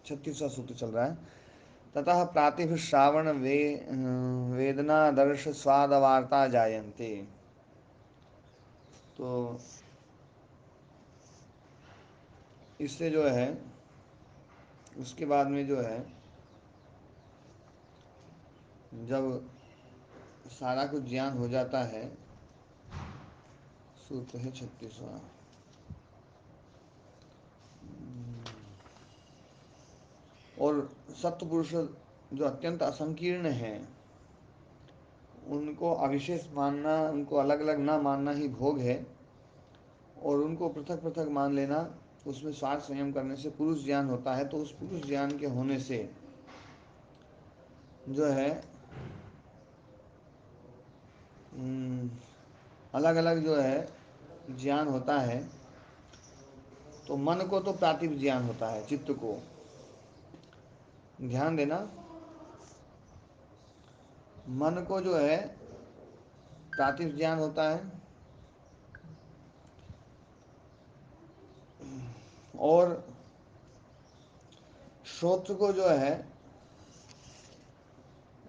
36वां सूत्र चल रहा है। ततः प्रातिभ श्रावण वेदना दर्श स्वाद वार्ता जायन्ते। तो इससे जो है, उसके बाद में जो है, जब सारा कुछ ज्ञान हो जाता है, सूत्र है 36वां। और सत्पुरुष जो अत्यंत असंकीर्ण है, उनको अविशेष मानना, उनको अलग अलग ना मानना ही भोग है। और उनको पृथक पृथक मान लेना, उसमें स्वार्थ संयम करने से पुरुष ज्ञान होता है। तो उस पुरुष ज्ञान के होने से जो है अलग अलग जो है ज्ञान होता है। तो मन को तो प्रातिभ ज्ञान होता है, चित्त को ध्यान देना, मन को जो है प्रातिभ ज्ञान होता है। और श्रोत्र को जो है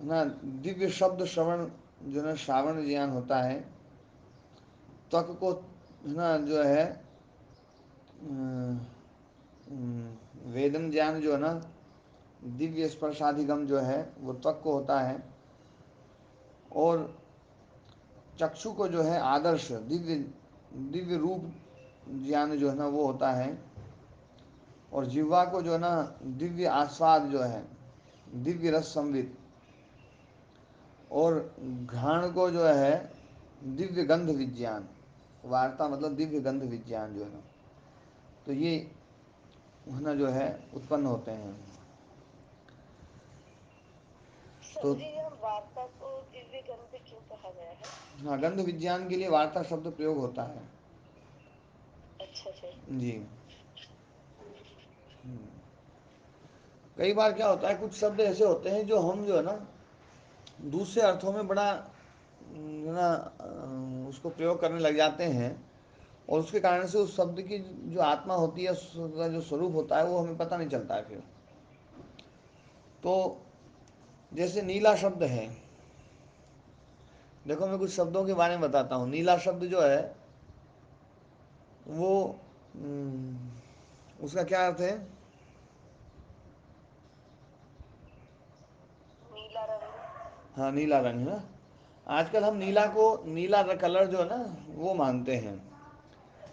ना, दिव्य शब्द श्रवण जो है श्रावण ज्ञान होता है। त्वक को है ना जो है वेदन ज्ञान जो है ना, दिव्य स्पर्शाधिगम जो है वो त्वक को होता है। और चक्षु को जो है आदर्श दिव्य दिव्य रूप ज्ञान जो है ना वो होता है। और जिह्वा को जो है ना दिव्य आस्वाद जो है, दिव्य रस संवित। और घ्राण को जो है दिव्य गंध विज्ञान, वार्ता मतलब दिव्य गंध विज्ञान जो है ना, तो ये है ना जो है उत्पन्न होते हैं। तो वार्ता को दिव्य गंध क्यों कहा गया है? हाँ, गंध विज्ञान के लिए वार्ता शब्द प्रयोग होता है। अच्छा जी। जी। कई बार क्या होता है, कुछ शब्द ऐसे होते हैं जो हम जो है ना दूसरे अर्थों में बड़ा है ना उसको प्रयोग करने लग जाते हैं। और उसके कारण से उस शब्द की जो आत्मा होती है, उसका जो स्वरूप होता है, वो हमें पता नहीं चलता है फिर। तो जैसे नीला शब्द है, देखो मैं कुछ शब्दों के बारे में बताता हूँ। नीला शब्द जो है वो उसका क्या अर्थ है? नीला रंग। हाँ, नीला रंग है। आजकल हम नीला को, नीला कलर जो है ना वो मानते हैं।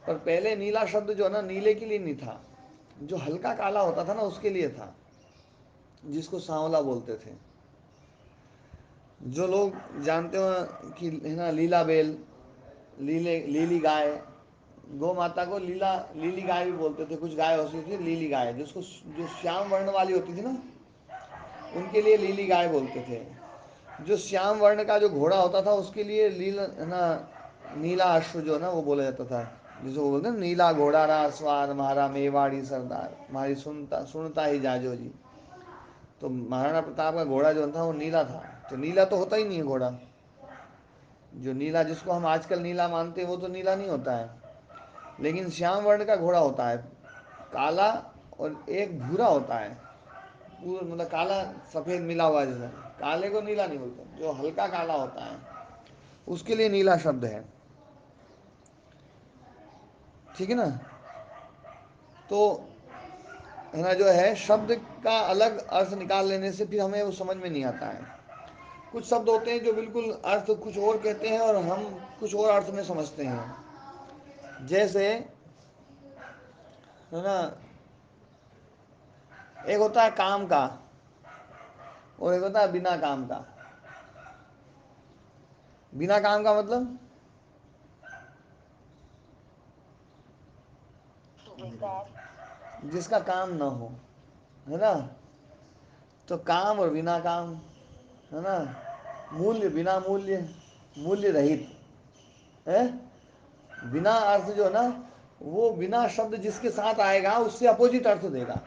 पर पहले नीला शब्द जो है ना नीले के लिए नहीं था, जो हल्का काला होता था ना उसके लिए था, जिसको सांवला बोलते थे। जो लोग जानते हो कि है ना लीला बैल, लीली गाय, गौ माता को लीली गाय भी बोलते थे। कुछ गाय होती थी लीली गाय, जिसको जो श्याम वर्ण वाली होती थी ना, उनके लिए लीली गाय बोलते थे। जो श्याम वर्ण का जो घोड़ा होता था उसके लिए है ना नीला अश्व जो है ना वो बोला जाता था। जिसको वो बोलते हैं नीला घोड़ा रा सवार महारा मेवाड़ी सरदार, हमारी सुनता सुनता ही जाजो जी। तो महाराणा प्रताप का घोड़ा जो था वो नीला था। तो नीला तो होता ही नहीं है घोड़ा। जो नीला जिसको हम आजकल नीला मानते हैं वो तो नीला नहीं होता है। लेकिन श्याम वर्ण का घोड़ा होता है, काला और एक भूरा होता है, पूरा मतलब काला सफ़ेद मिला हुआ जैसा। काले को नीला नहीं बोलते, जो हल्का काला होता है उसके लिए नीला शब्द है। ठीक है ना। तो है ना जो है शब्द का अलग अर्थ निकाल लेने से फिर हमें वो समझ में नहीं आता है। कुछ शब्द होते हैं जो बिल्कुल अर्थ कुछ और कहते हैं और हम कुछ और अर्थ में समझते हैं। जैसे है ना, एक होता है काम का और एक होता है बिना काम का। बिना काम का मतलब बेकार। जिसका काम ना हो, है ना। तो काम और बिना काम, है ना। मूल्य बिना मूल्य, मूल्य रहित है। बिना अर्थ जो है ना, वो बिना शब्द जिसके साथ आएगा उससे अपोजिट अर्थ देगा।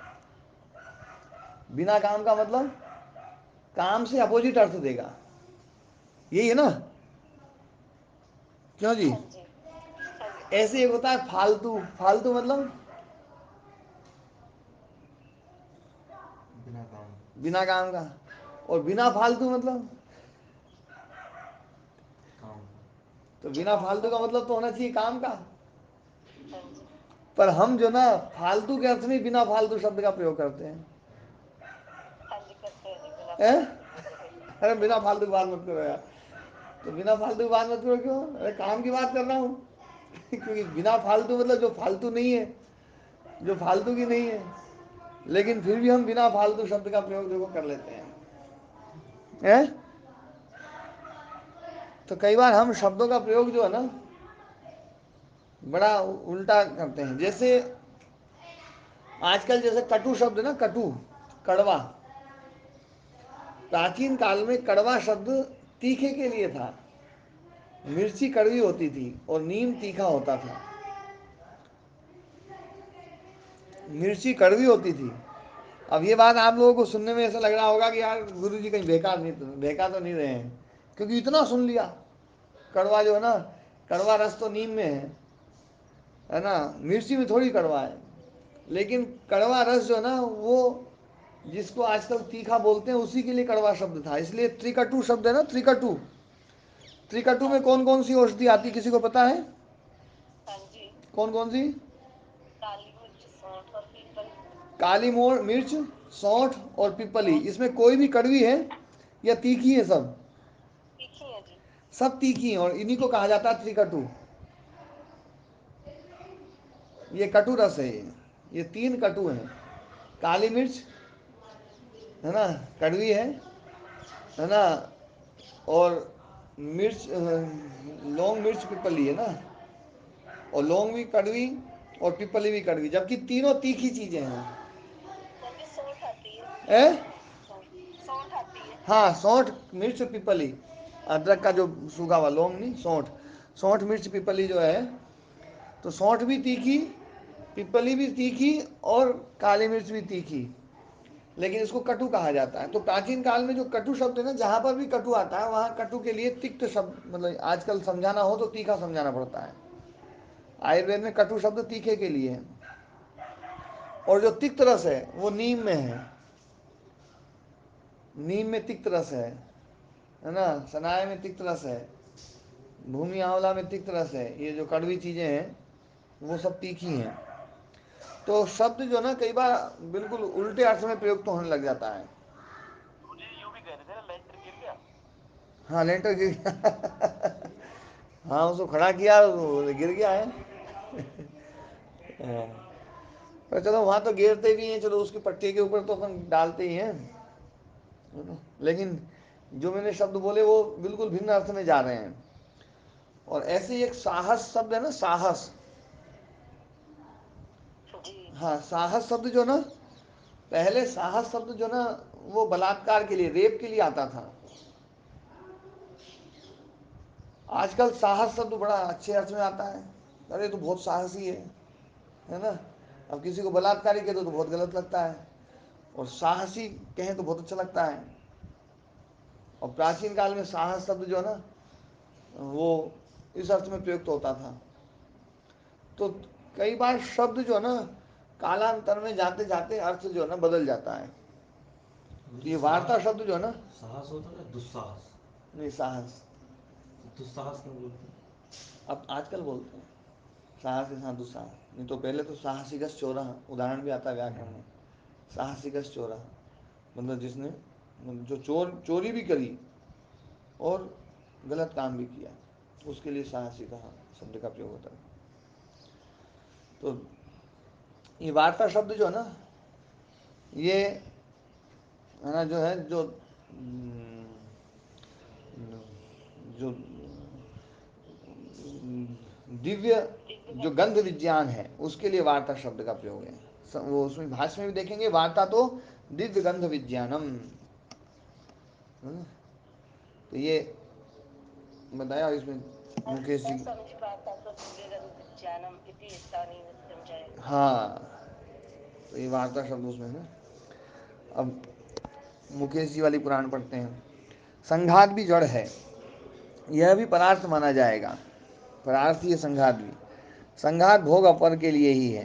बिना काम का मतलब काम से अपोजिट अर्थ देगा। यही है ना, क्यों जी? हाँ जी। हाँ जी। ऐसे एक होता है फालतू। फालतू मतलब बिना काम का। और बिना फालतू मतलब, तो जो बिना काम फालतू का का हो। मतलब तो होना चाहिए काम का। हाँ जी। पर हम जो ना फालतू के अर्थ में बिना फालतू शब्द का प्रयोग करते हैं। हाँ जी, करते हैं जी, बिना हैं? फालतू की बातें करते हैं। अरे बिना फालतू की बात मत करो यार। तो बिना फालतू की बात मत करो क्यों? अरे काम की बात कर रहा हूँ। क्योंकि बिना फालतू मतलब जो फालतू नहीं है, जो फालतू की नहीं है, लेकिन फिर भी हम बिना फालतू शब्द का प्रयोग देखो कर लेते हैं। हैं? तो कई बार हम शब्दों का प्रयोग जो है ना बड़ा उल्टा करते हैं। जैसे आजकल जैसे कटु शब्द ना, कटु, कड़वा। प्राचीन काल में कड़वा शब्द तीखे के लिए था। मिर्ची कड़वी होती थी और नीम तीखा होता था। मिर्ची कड़वी होती थी। अब ये बात आप लोगों को सुनने में ऐसा लग रहा होगा कि यार गुरु जी कहीं बेकार तो नहीं रहे हैं, क्योंकि इतना सुन लिया। कड़वा जो है ना, कड़वा रस तो नीम में है ना, मिर्ची में थोड़ी कड़वा है। लेकिन कड़वा रस जो है ना वो जिसको आजकल तीखा बोलते हैं उसी के लिए कड़वा शब्द था। इसलिए त्रिकटु शब्द है ना, त्रिकटु। त्रिकटु हाँ में कौन जी। कौन सी औषधि आती किसी को पता है? हाँ जी। कौन कौन सी? काली मिर्च, सौंठ और पीपल। काली मोड़ मिर्च, सौंठ और पिपली। सौंठ। इसमें कोई भी कड़वी है या तीखी है? सब तीखी है जी। सब तीखी हैं और इन्हीं को कहा जाता है त्रिकटु। ये कटु रस है। ये तीन कटु हैं। काली मिर्च है ना, कड़वी है ना, और मिर्च लौंग मिर्च पिपली है ना, और लौंग भी कड़वी और पिपली भी कड़वी, जबकि तीनों तीखी चीजें हैं। हाँ जी, सौंठ आती है। ए? सौंठ। सौंठ आती है। हाँ, सौंठ मिर्च पिपली, अदरक का जो सूखा हुआ, लौंग नहीं, सौंठ। सौंठ मिर्च पिपली जो है, तो सौंठ भी तीखी, पिपली भी तीखी, और काली मिर्च भी तीखी, लेकिन इसको कटु कहा जाता है। तो प्राचीन काल में जो कटु शब्द है ना, जहां पर भी कटु आता है वहां कटु के लिए तिक्त शब्द, मतलब आजकल समझाना हो तो तीखा समझाना पड़ता है। आयुर्वेद में कटु शब्द तीखे के लिए है। और जो तिक्त रस है वो नीम में है। नीम में तिक्त रस है ना, सनाए में तिक्त रस है, भूमि आंवला में तिक्त रस है। ये जो कड़वी चीजें हैं वो सब तीखी हैं। तो शब्द जो ना कई बार बिल्कुल उल्टे अर्थ में प्रयुक्त होने लग जाता है। मुझे यूं भी कह रहे थे ना, लेंटर गिर गया। हाँ, लेंटर गिर गया। हाँ, उसको खड़ा किया वो गिर गया है। हाँ। पर चलो वहां तो गिरते भी हैं, चलो उसकी पट्टी के ऊपर तो अपन डालते ही हैं, है ना? लेकिन जो मैंने शब्द बोले वो बिल्कुल भिन्न अर्थ में जा रहे हैं। और ऐसे ही एक साहस शब्द है ना, साहस। जी। हाँ, साहस शब्द जो ना, पहले साहस शब्द जो ना वो बलात्कार के लिए, रेप के लिए आता था। आजकल साहस शब्द बड़ा अच्छे अर्थ में आता है। अरे तो बहुत साहसी है ना। अब किसी को बलात्कारी कह दो तो बहुत गलत लगता है, और साहसी कहें तो बहुत अच्छा लगता है। और प्राचीन काल में साहस शब्द जो है ना वो इस अर्थ में प्रयुक्त होता था। तो कई बार शब्द जो है ना कालांतर में जाते जाते अर्थ जो है ना बदल जाता है। तो ये वार्ता शब्द जो है ना, साहस होता था दुस्साहस। नहीं साहस दुस्साहस क्यों बोलते हैं? अब आजकल बोलते हैं साहस के साथ दुस्साहस, नहीं तो पहले तो साहसिकस चोरः, उदाहरण भी आता है व्याकरण में। साहसिकस चोरः मतलब जिसने, मतलब जो चोरी भी करी और गलत काम भी किया, उसके लिए साहसिक शब्द का प्रयोग होता है। तो ये वार्ता शब्द जो है ना, ये है ना जो है, जो दिव्य दिव्य जो गंध। गंध विज्ञान है उसके लिए वार्ता शब्द का प्रयोग है। वो उसमें भाष्य में भी देखेंगे, वार्ता तो दिव्य गंध विज्ञानम, है ना? तो ये बताया इसमें मुकेश जी। समझी बात तो दिव्यगंध विज्ञानम इति स्थानीय संजय। हाँ, तो ये वार्ता शब्द उसमें है। अब मुकेश जी वाली पुराण पढ़ते हैं। संघात भी जड़ है, यह भी परार्थ माना जाएगा। परार्थ ये संघात भी, संघात भोग अपर के लिए ही है।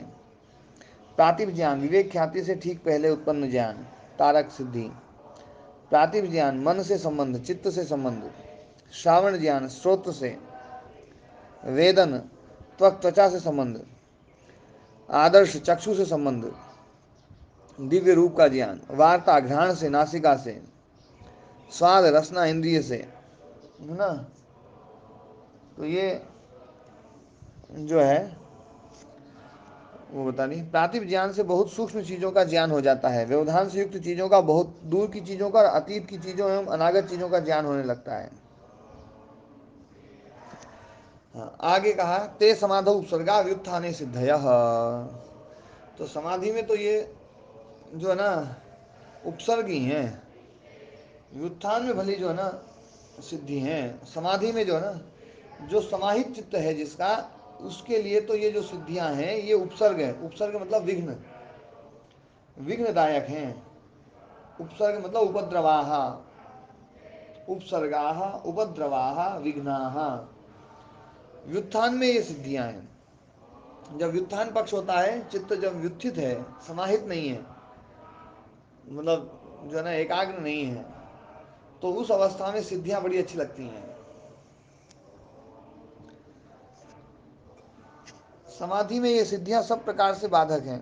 प्रातिभ ज्ञान, विवेक ख्याति से ठीक पहले उत्पन्न ज्ञान। तारक सिद्धि। प्रातिभ ज्ञान मन से संबंध, चित्त से संबंध। श्रावण ज्ञान श्रोत्र से। वेदन त्वचा से संबंध। आदर्श चक्षु से संबंध। दिव्य रूप का ज्ञान। वार्ता घ्राण से, नासिका से। स्वाद रसना इंद्रिय से, है ना। तो ये जो है वो बता नहीं। प्रातिभ ज्ञान से बहुत सूक्ष्म चीज़ों का ज्ञान हो जाता है। व्यवधान से युक्त चीज़ों का, बहुत दूर की चीज़ों का और अतीत की चीज़ों एवं अनागत चीज़ों का ज्ञान होने लगता है। हाँ, आगे कहा ते समाधौ उपसर्गा व्युत्थाने सिद्धयः। तो समाधि में तो ये जो है ना उपसर्ग ही हैं। व्युत्थान में भली जो है ना सिद्धि हैं। समाधि में जो है ना जो समाहित चित्त है जिसका, उसके लिए तो ये जो सिद्धियां हैं ये उपसर्ग है। उपसर्ग मतलब विघ्न, विघ्नदायक हैं। उपसर्ग मतलब उपद्रवाह, उपसर्गाः उपद्रवाः विघ्नाः। व्युत्थान में ये सिद्धियां हैं। जब व्युत्थान पक्ष होता है, चित्त जब व्युत्थित है, समाहित नहीं है, मतलब जो है ना एकाग्र नहीं है, तो उस अवस्था में सिद्धियां बड़ी अच्छी लगती हैं। समाधि में ये सिद्धियां सब प्रकार से बाधक हैं।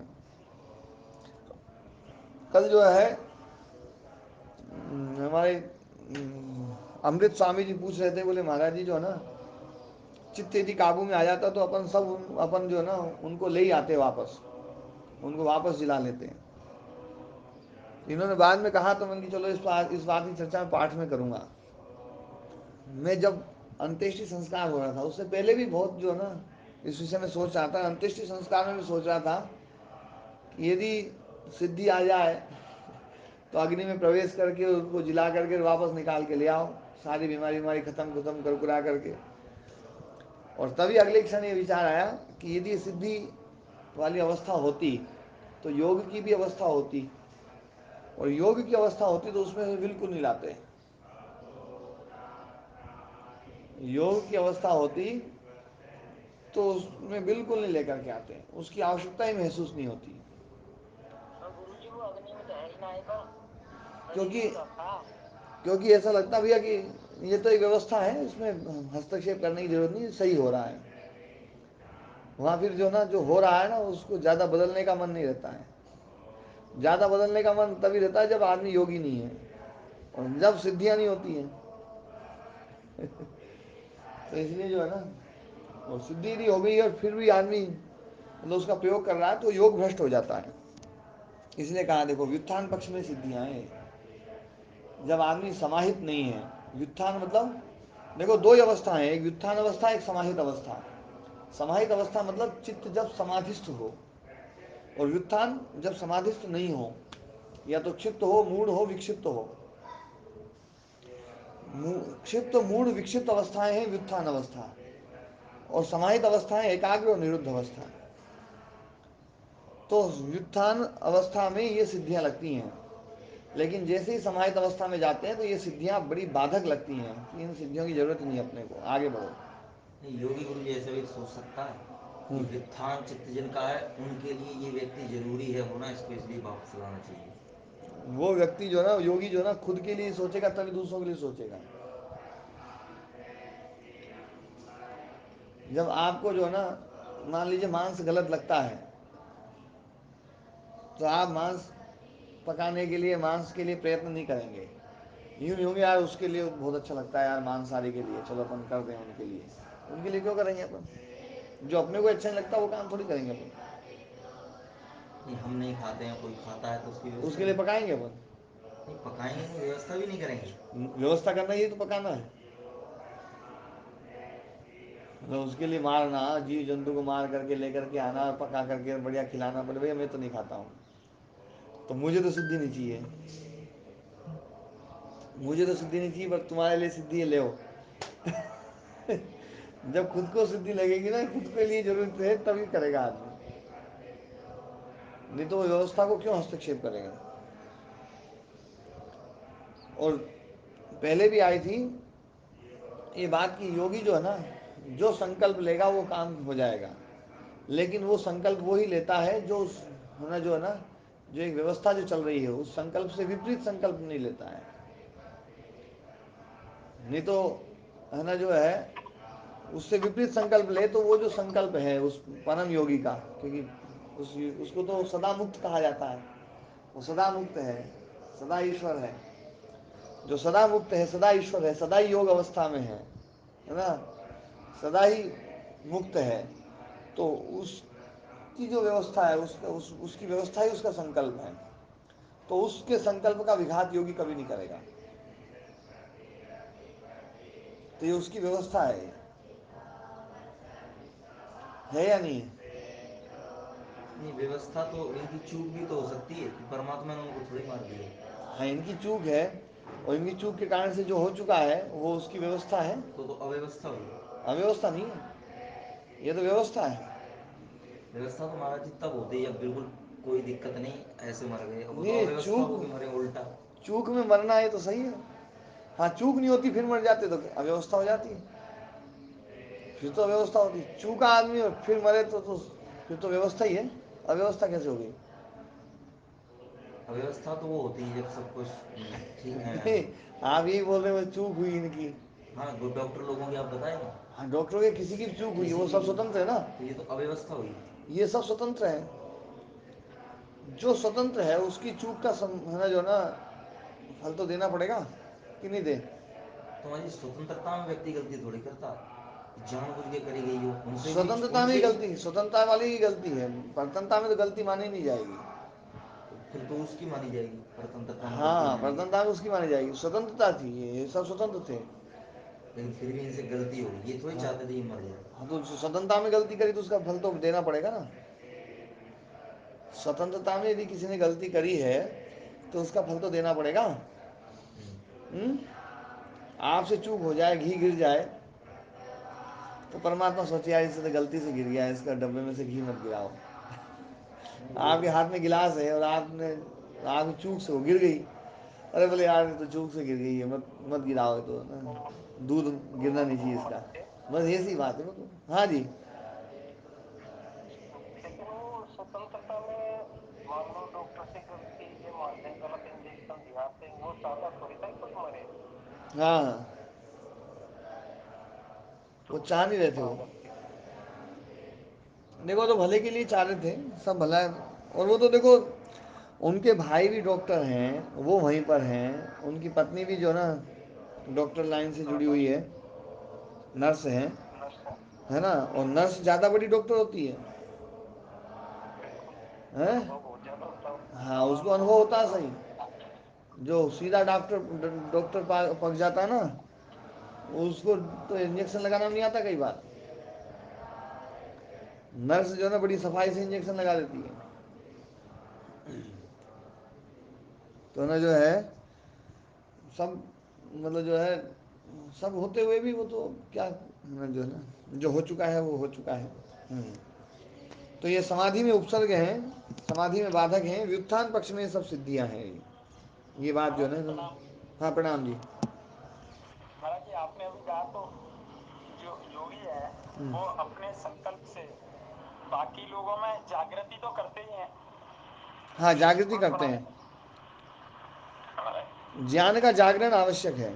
कल जो है हमारे अमृत स्वामी जी पूछ रहे थे, बोले महाराज जी जो है ना चित्त यदि काबू में आ जाता तो अपन सब अपन जो है ना उनको ले ही आते वापस, उनको वापस जिला लेते हैं। इन्होंने बाद में कहा तो मैंने कि चलो इस बात की चर्चा मैं पाठ में करूंगा। मैं जब अंत्येष्टि संस्कार हो रहा था उससे पहले भी बहुत जो है ना इस विषय में सोच रहा था। अंत्येष्टि संस्कार में भी सोच रहा था कि यदि सिद्धि आ जाए तो अग्नि में प्रवेश करके उसको जिला करके वापस निकाल के ले आओ, सारी बीमारी बीमारी खत्म खत्म करकुरा करके। और तभी अगले क्षण ये विचार आया कि यदि सिद्धि वाली अवस्था होती तो योग की भी अवस्था होती, और योग की अवस्था होती तो उसमें से बिल्कुल नहीं लाते। योग की अवस्था होती तो उसमें बिल्कुल नहीं लेकर के आते, उसकी आवश्यकता ही महसूस नहीं होती। और गुरु जी वो अग्नि में दहना है पर क्योंकि शरीर का था। क्योंकि ऐसा लगता भैया कि ये तो एक व्यवस्था है, इसमें हस्तक्षेप करने की जरूरत नहीं, सही हो रहा है। वहाँ फिर जो ना जो हो रहा है ना उसको ज़्यादा बदलने का मन नहीं रहता है। ज़्यादा बदलने का मन तभी रहता है जब आदमी योगी नहीं है और जब सिद्धियाँ नहीं होती हैं। तो इसलिए जो है ना और सिद्धि नहीं हो गई और फिर भी आदमी मतलब उसका प्रयोग कर रहा है तो योग भ्रष्ट हो जाता है। इसलिए कहा देखो व्युत्थान पक्ष में सिद्धियाँ हैं जब आदमी समाहित नहीं है। व्युत्थान मतलब देखो दो ही अवस्था है, एक व्युत्थान अवस्था, एक समाहित अवस्था। समाहित अवस्था मतलब चित्त जब समाधिस्थ हो, और व्युत्थान जब समाधिस्थ नहीं हो, या तो क्षिप्त हो, मूढ़ हो, विक्षिप्त हो। क्षिप्त मूढ़ विक्षिप्त अवस्थाएं हैं व्युत्थान अवस्था, और समाहित अवस्थाएं एकाग्र और निरुद्ध अवस्था। तो व्युत्थान अवस्था में ये सिद्धियां लगती हैं, लेकिन जैसे ही समाहित अवस्था में जाते हैं तो ये सिद्धियां बड़ी बाधक लगती हैं कि इन सिद्धियों की जरूरत नहीं अपने को, आगे बढ़ो। नहीं, योगी गुरु जी ऐसा भी सोच सकता है कि व्युत्थान चित्त जिनका है उनके लिए ये व्यक्ति जरूरी है होना, इसको इसलिए वापस लाना चाहिए। वो व्यक्ति जो है ना योगी जो है ना खुद के लिए सोचेगा तभी दूसरों के लिए सोचेगा। जब आपको जो है ना मान लीजिए मांस गलत लगता है तो आप मांस पकाने के लिए, मांस के लिए प्रयत्न नहीं करेंगे। यूं नहीं होंगे यार उसके लिए बहुत अच्छा लगता है यार मांसाहारी के लिए, चलो अपन कर दें उनके लिए। उनके लिए क्यों करेंगे अपन? जो अपने को अच्छा नहीं लगता वो काम थोड़ी करेंगे अपन। नहीं, हम नहीं खाते हैं, कोई खाता है तो उसकी व्यवस्था उसके लिए नहीं। पकाएंगे अपन। नहीं पकाएंगे नहीं, व्यवस्था भी नहीं करेंगे। व्यवस्था करना ही तो पकाना है। मतलब उसके लिए मारना, जीव जंतु को मार करके लेकर के आना और पका करके बढ़िया खिलाना, बोले भैया मैं तो नहीं खाता हूँ, तो मुझे तो सिद्धि नहीं चाहिए। मुझे तो सिद्धि नहीं चाहिए पर तुम्हारे लिए सिद्धि है, ले जब खुद को सिद्धि लगेगी ना, खुद के लिए जरूरत है तभी करेगा आदमी, नहीं तो वो व्यवस्था को क्यों हस्तक्षेप करेगा। और पहले भी आई थी ये बात की, योगी जो है ना जो संकल्प लेगा वो काम हो जाएगा, लेकिन वो संकल्प वो ही लेता है जो है ना जो एक व्यवस्था जो चल रही है उस संकल्प से विपरीत संकल्प नहीं लेता है। नहीं तो है ना जो है उससे विपरीत संकल्प ले तो वो जो संकल्प है उस परम योगी का, क्योंकि उसको तो सदा मुक्त कहा जाता है, वो सदा मुक्त है, सदा ईश्वर है। जो सदा मुक्त है, सदा ईश्वर है, सदा ही योग अवस्था में है ना, सदा ही मुक्त है, तो उसकी जो व्यवस्था है उसकी व्यवस्था ही उसका संकल्प है। तो उसके संकल्प का विघात योगी कभी नहीं करेगा। तो ये उसकी व्यवस्था है या नहीं है? नहीं, व्यवस्था तो इनकी चूक भी तो हो सकती है कि परमात्मा ने उनको थोड़ी मार दिया। हाँ, इनकी चूक है, और इनकी चूक के कारण से जो हो चुका है वो उसकी व्यवस्था है। तो अव्यवस्था हुई। अव्यवस्था नहीं है, ये तो व्यवस्था है। व्यवस्था तो महाराज जी तब होती है जब बिल्कुल कोई दिक्कत नहीं, ऐसे मर गए, अब वो तो ये अव्यवस्था चूक, हो के मरे उल्टा। चूक में मरना है तो सही है। हाँ, चूक नहीं होती फिर मर जाते तो अव्यवस्था हो जाती है, फिर तो अव्यवस्था होती। चूका आदमी और फिर मरे तो फिर तो व्यवस्था ही है। अव्यवस्था कैसे हो गई? अव्यवस्था तो वो होती है जब सब कुछ ठीक है। नहीं, आप यही बोल रहे हो चूक हुई इनकी। हाँ, डॉक्टर लोगों की आप बताए ना, हाँ, डॉक्टरों के किसी की भी चूक हुई है, किसी वो की सब भी, स्वतंत्र है ना। तो ये तो अव्यवस्था हुई। ये सब स्वतंत्र है। जो स्वतंत्र है उसकी चूक का है ना जो ना फल तो देना पड़ेगा कि नहीं दे? तो हमारी स्वतंत्रता में व्यक्ति गलती थोड़ी करता है, जानबूझ के करी गई हो उनसे भी, स्वतंत्रता में ही उनसे भी। गलती, स्वतंत्रता वाली ही गलती है। स्वतंत्रता में तो गलती मानी नहीं जाएगी। फिर तो उसकी मानी जाएगी, स्वतंत्रता में गलती हाँ, मानी गई। स्वतंत्रता में उसकी मानी जाएगी, स्वतंत्रता थी, ये सब स्वतंत्र थे। लेकिन फिर भी इनसे गलती होगी, ये थोड़ी हाँ। चाहते थे ये मर जाए। हाँ, तो स्वतंत्रता में गलती करी तो उसका फल तो देना पड़ेगा ना। स्वतंत्रता में यदि किसी ने गलती करी है तो उसका फल तो देना पड़ेगा। हम्म। हम्म? आपसे चूक हो जाए, घी गिर जाए, तो परमात्मा सोचे यार इससे तो गलती से गिर गया, इसका डब्बे में से घी मत गिराओ। नहीं, वो आपके हाथ में गिलास है और आपने, आपकी चूक से वो गिर गई, अरे बोले यार ये तो चूक से गिर गई है, मत मत गिराओ, तो ना दूध गिरना नहीं चाहिए इसका। बस ऐसी बात है मतलब। हाँ जी। लेकिन वो स्वतंत्रता में मान लो डॉक्टर से गलती ये मान लें गलत इंजेक्शन दिया तो वो चाहता थोड़ी था कि कोई मरे। हाँ हाँ, वो तो चाह नहीं रहे थे कहाँ वो। गलती? देखो, तो भले के लिए चाह रहे थे, सब भला है। और वो तो देखो, उनके भाई भी डॉक्टर हैं, वो वहीं पर हैं, उनकी पत्नी भी जो ना डॉक्टर लाइन से जुड़ी हुई है, नर्स है। नशा। है ना, और नर्स ज़्यादा बड़ी डॉक्टर होती है। बिल्कुल। हैं? अनुभव बहुत ज्यादा होता है। हाँ, हाँ, उसको अनुभव अनुभव बहुत होता है ज्यादा सही। होता जो सीधा डॉक्टर डॉक्टर पक जाता है ना, उसको तो इंजेक्शन लगाना नहीं आता कई बार। नर्स जो है ना बड़ी सफाई से इंजेक्शन लगा देती है। तो ना जो है सब, मतलब जो है सब होते हुए भी वो तो क्या, जो है ना जो हो चुका है वो हो चुका है। हम्म। तो ये समाधि में उपसर्ग हैं, समाधि में बाधक हैं, व्युत्थान पक्ष में सब सिद्धियां हैं ये है। बात जो है महाराज ना जी इन्होंने। प्रणाम। हाँ, प्रणाम जी। महाराज जी आपने अभी कहा तो जो योगी है वो अपने संकल्प से बाकी लोगों में जागृति तो करते ही हैं, हाँ, जागृति दृष्टिकोण करते बनाने। हैं। महाराज, ज्ञान का जागरण आवश्यक है।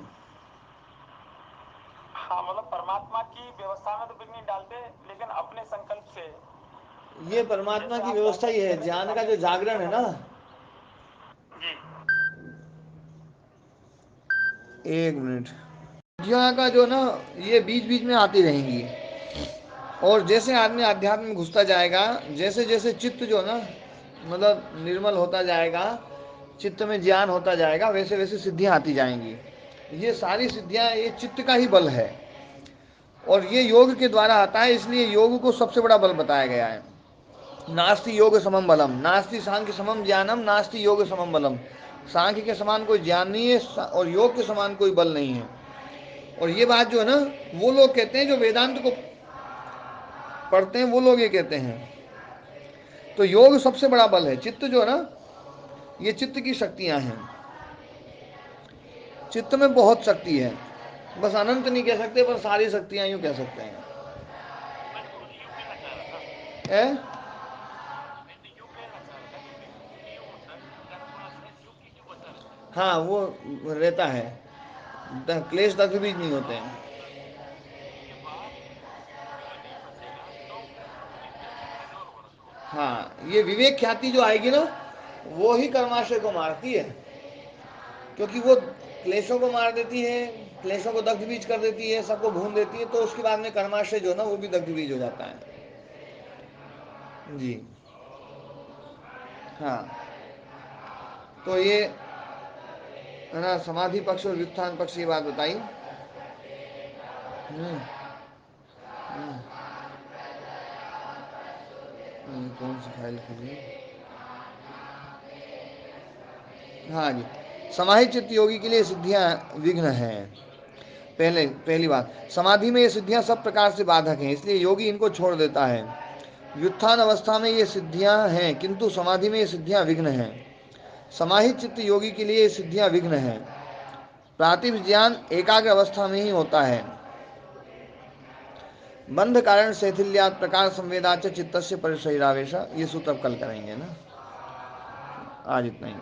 हाँ मतलब परमात्मा की व्यवस्था में तो बिग नहीं डालते लेकिन अपने संकल्प से ये परमात्मा जैसे की आप व्यवस्था ही जागृति है, कर रहे हैं तो ज्ञान का जो जागृति करते जागरण हैं है ना। मतलब। जी। एक मिनट। यहाँ का जो ना ये बीच बीच में आती रहेंगी, और जैसे आदमी आध्यात्म में घुसता जाएगा, जैसे जैसे चित्त जो ना मतलब निर्मल होता जाएगा, चित्त में ज्ञान होता जाएगा, वैसे वैसे सिद्धियाँ आती जाएंगी। ये सारी सिद्धियाँ ये चित्त का ही बल है, और ये योग के द्वारा आता है, इसलिए योग को सबसे बड़ा बल बताया गया है। नास्ति योग समम बलम, नास्ति सांख्य समम ज्ञानम, नास्ति योग समम बलम। सांख्य के समान कोई ज्ञान नहीं है और योग के समान कोई बल नहीं है। और ये बात जो है ना, वो लोग कहते हैं जो वेदांत को पढ़ते हैं, वो लोग ये कहते हैं। तो योग सबसे बड़ा बल है, चित्त जो है ना, ये चित्त की शक्तियां हैं। चित्त में बहुत शक्ति है, बस अनंत नहीं कह सकते, पर सारी शक्तियां यूं कह सकते हैं। मैं तो यूं कहना चाह रहा था। है? मैं तो यूं कहना चाह रहा था कि यूं हाँ वो रहता है, क्लेश दग्ध बीज नहीं होते हैं। के बाद जो नहीं बचेगा तो नित्य निर्दोष वर्ष होगा। हाँ, ये विवेक ख्याति जो आएगी ना, वो ही कर्माशय को मारती है, क्योंकि वो क्लेशों को मार देती है, क्लेशों को दग्ध बीज कर देती है, सबको भून देती है, तो उसके बाद में कर्माशय जो है ना वो भी दग्ध बीज हो जाता है। जी हाँ, तो ये है ना समाधि पक्ष और व्युत्थान पक्ष की बात बताई। हम्म, हम्म, कौन सी फाइल खुली? हाँ जी, समाहित चित्त योगी के लिए सिद्धियां विघ्न हैं। पहली बात, समाधि में ये सिद्धियां सब प्रकार से बाधक हैं, इसलिए योगी इनको छोड़ देता है। व्युत्थान अवस्था में ये सिद्धियां हैं, किंतु समाधि में ये सिद्धियां विघ्न हैं। समाहित चित्त योगी के लिए ये सिद्धियां विघ्न हैं। प्रातिभ ज्ञान एकाग्र अवस्था में ही होता है। बंध कारण शैथिल्यात प्रकार संवेदाच चित्तस्य परिशैरावेश। ये सूत्र अब कल करेंगे ना, आज इतना ही।